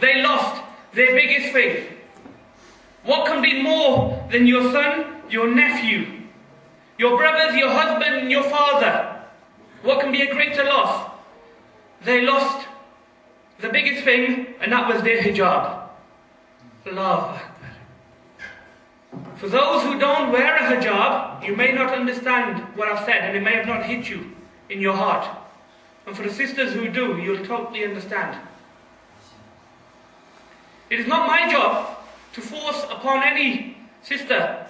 they lost their biggest thing. What can be more than your son, your nephew, your brothers, your husband, and your father? What can be a greater loss? They lost the biggest thing, and that was their hijab. Allahu Akbar. For those who don't wear a hijab, you may not understand what I've said, and it may have not hit you in your heart. And for the sisters who do, you'll totally understand. It is not my job to force upon any sister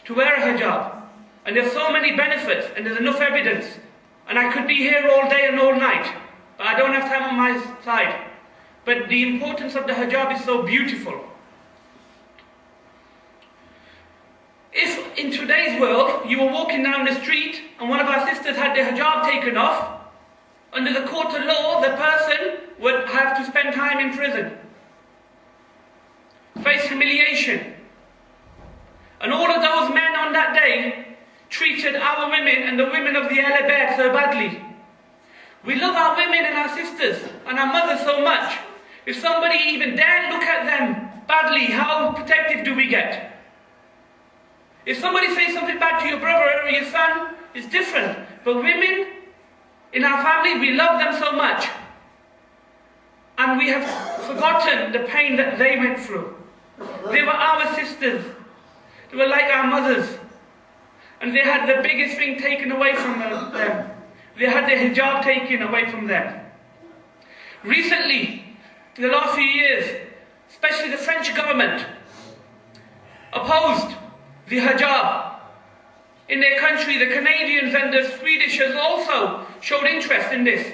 to wear a hijab. And there's so many benefits, and there's enough evidence. And I could be here all day and all night, but I don't have time on my side. But the importance of the hijab is so beautiful. If in today's world you were walking down the street and one of our sisters had their hijab taken off, under the court of law, the person would have to spend time in prison, face humiliation. And all of those men on that day treated our women and the women of the Ahl Bayt so badly. We love our women and our sisters and our mothers so much. If somebody even dare look at them badly, how protective do we get? If somebody says something bad to your brother or your son, it's different. But women in our family, we love them so much. And we have forgotten the pain that they went through. They were our sisters. They were like our mothers. And they had the biggest thing taken away from them. They had their hijab taken away from them. Recently, in the last few years, especially the French government opposed the hijab in their country. The Canadians and the Swedishers also showed interest in this.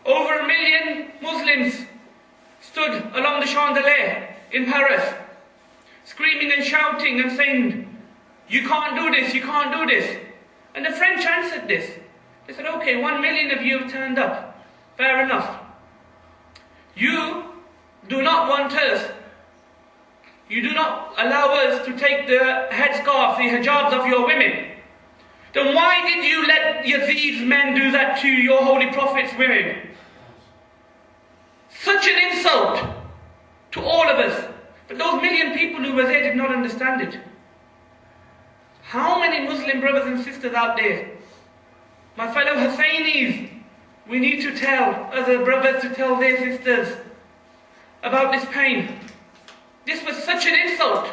Over 1 million Muslims stood along the Chandelier in Paris, screaming and shouting and saying, "You can't do this, you can't do this." And the French answered this. They said, "Okay, 1 million of you have turned up. Fair enough. You do not want us. You do not allow us to take the headscarf, the hijabs of your women. Then why did you let Yazid's men do that to your Holy Prophet's women?" Such an insult to all of us. But those million people who were there did not understand it. How many Muslim brothers and sisters out there, my fellow Hussainis, we need to tell other brothers to tell their sisters about this pain. This was such an insult.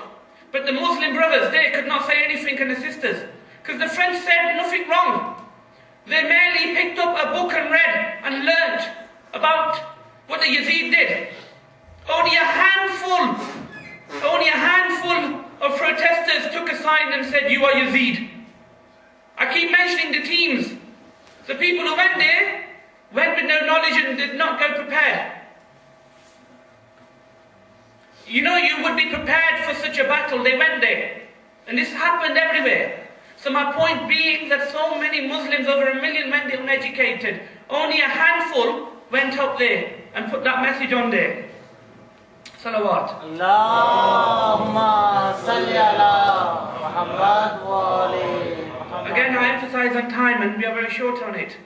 But the Muslim brothers there could not say anything, and the sisters, because the French said nothing wrong. They merely picked up a book and read and learnt about what the Yazid did. Only a handful of protesters took a sign and said, "You are Yazid." I keep mentioning the teams. The people who went there went with no knowledge and did not go prepared. You know, you would be prepared for such a battle. They went there. And this happened everywhere. So my point being that so many Muslims, over 1 million, went there uneducated. Only a handful went up there and put that message on there. Salawat. Allahumma salli ala Muhammad wa ali Muhammad. Again, I emphasize on time, and we are very short on it.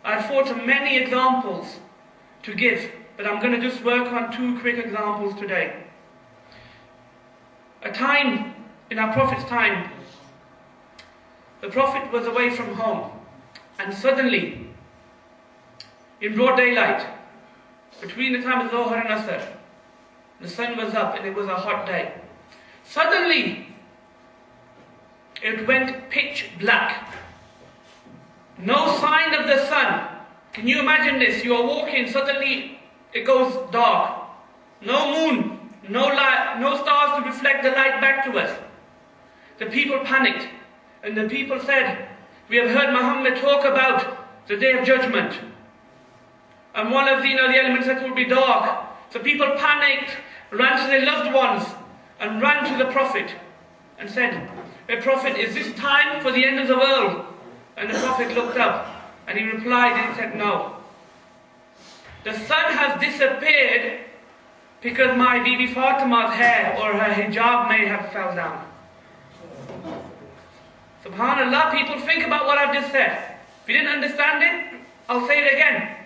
I've thought of many examples to give, but I'm going to just work on 2 quick examples today. A time, in our Prophet's time, the Prophet was away from home, and suddenly, in broad daylight, between the time of Zohar and Asr, the sun was up and it was a hot day. Suddenly, it went pitch black. No sign of the sun. Can you imagine this? You are walking, suddenly it goes dark. No moon, no light, no stars to reflect the light back to us. The people panicked, and the people said, "We have heard Muhammad talk about the Day of Judgment. And one of the elements that will be dark." So people panicked, ran to their loved ones, and ran to the Prophet and said, "Hey Prophet, is this time for the end of the world?" And the Prophet looked up and he replied and he said, "No. The sun has disappeared because my Bibi Fatima's hair or her hijab may have fell down." Subhanallah, people, think about what I've just said. If you didn't understand it, I'll say it again.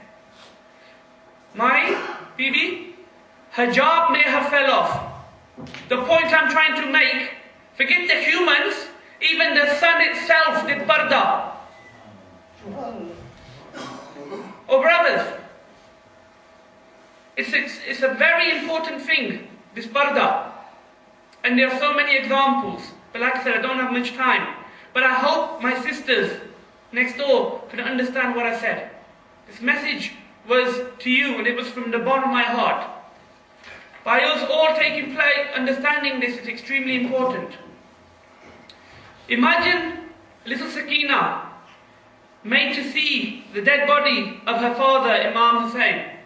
My Bibi, hijab may have fell off. The point I'm trying to make, forget the humans, even the sun itself did parda. Oh brothers, it's a very important thing, this parda. And there are so many examples. But like I said, I don't have much time. But I hope my sisters next door can understand what I said. This message was to you, and it was from the bottom of my heart. By us all taking place, understanding this is extremely important. Imagine little Sakina made to see the dead body of her father, Imam Hussein.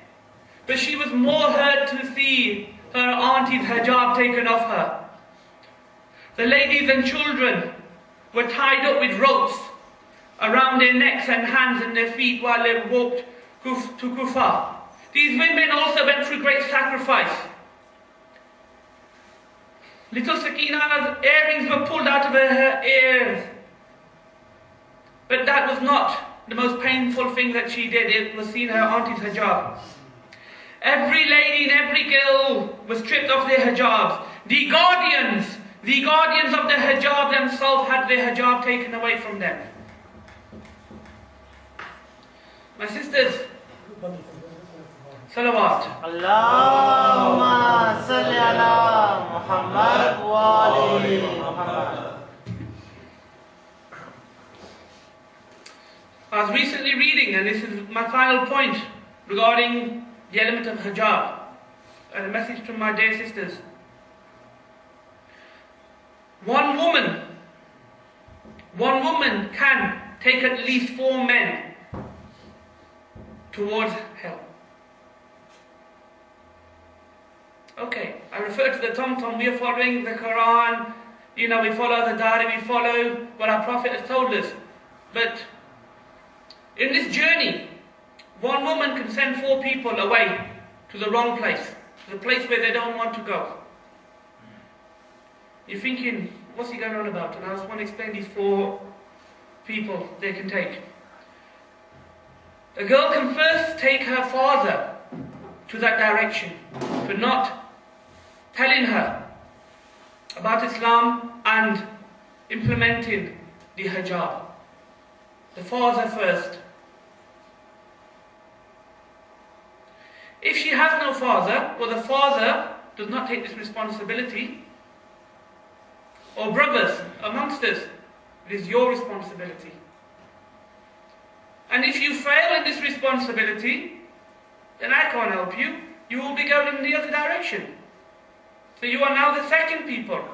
But she was more hurt to see her auntie's hijab taken off her. The ladies and children were tied up with ropes around their necks and hands and their feet while they walked to Kufa. These women also went through great sacrifice. Little Sakina's earrings were pulled out of her ears. But that was not the most painful thing that she did. It was seeing her auntie's hijab. Every lady and every girl was stripped of their hijabs. The guardians of the hijab themselves had their hijab taken away from them. My sisters, salawat. Allahumma salli ala Muhammad wa ali Muhammad. I was recently reading, and this is my final point regarding the element of hijab, and a message to my dear sisters. One woman can take at least 4 men towards hell. Okay, I refer to the Tom. We are following the Quran, we follow the Dari, we follow what our Prophet has told us. But in this journey, one woman can send 4 people away to the wrong place, to the place where they don't want to go. You're thinking, what's he going on about? And I just want to explain these 4 people they can take. A girl can first take her father to that direction for not telling her about Islam and implementing the hijab. The father first. If she has no father, or the father does not take this responsibility, or brothers amongst us, it is your responsibility. And if you fail in this responsibility, then I can't help you. You will be going in the other direction. So you are now the second people.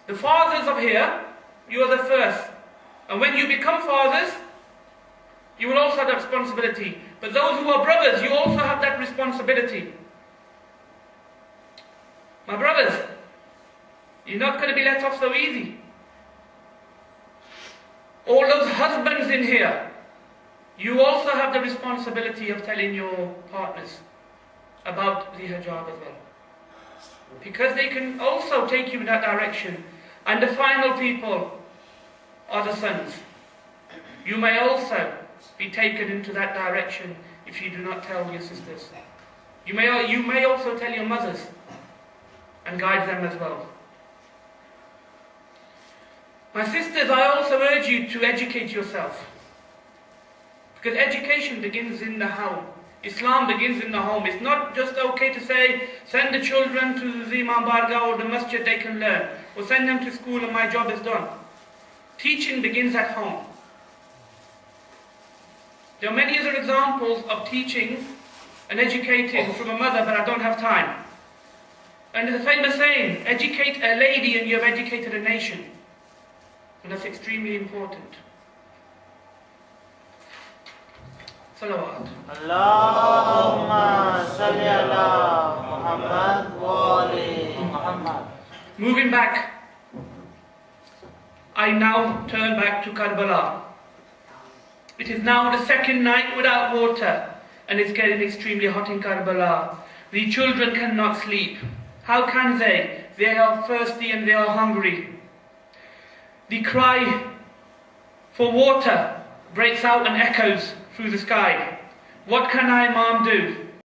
The fathers of here, you are the first. And when you become fathers, you will also have that responsibility. But those who are brothers, you also have that responsibility. My brothers, you're not going to be let off so easy. All those husbands in here, you also have the responsibility of telling your partners about the hijab as well. Because they can also take you in that direction. And the final people are the sons. You may also be taken into that direction if you do not tell your sisters. You may also tell your mothers and guide them as well. My sisters, I also urge you to educate yourself. Because education begins in the home. Islam begins in the home. It's not just okay to say, send the children to the Imam Bargah or the masjid, they can learn. Or send them to school and my job is done. Teaching begins at home. There are many other examples of teaching and educating from a mother, but I don't have time. And there's a famous saying, educate a lady and you have educated a nation. And that's extremely important. Salawat. Allahumma salli ala Muhammad wa ali Muhammad. Moving back, I now turn back to Karbala. It is now the second night without water, and it's getting extremely hot in Karbala. The children cannot sleep. How can they? They are thirsty and they are hungry. The cry for water breaks out and echoes through the sky. What can I, Mom, do?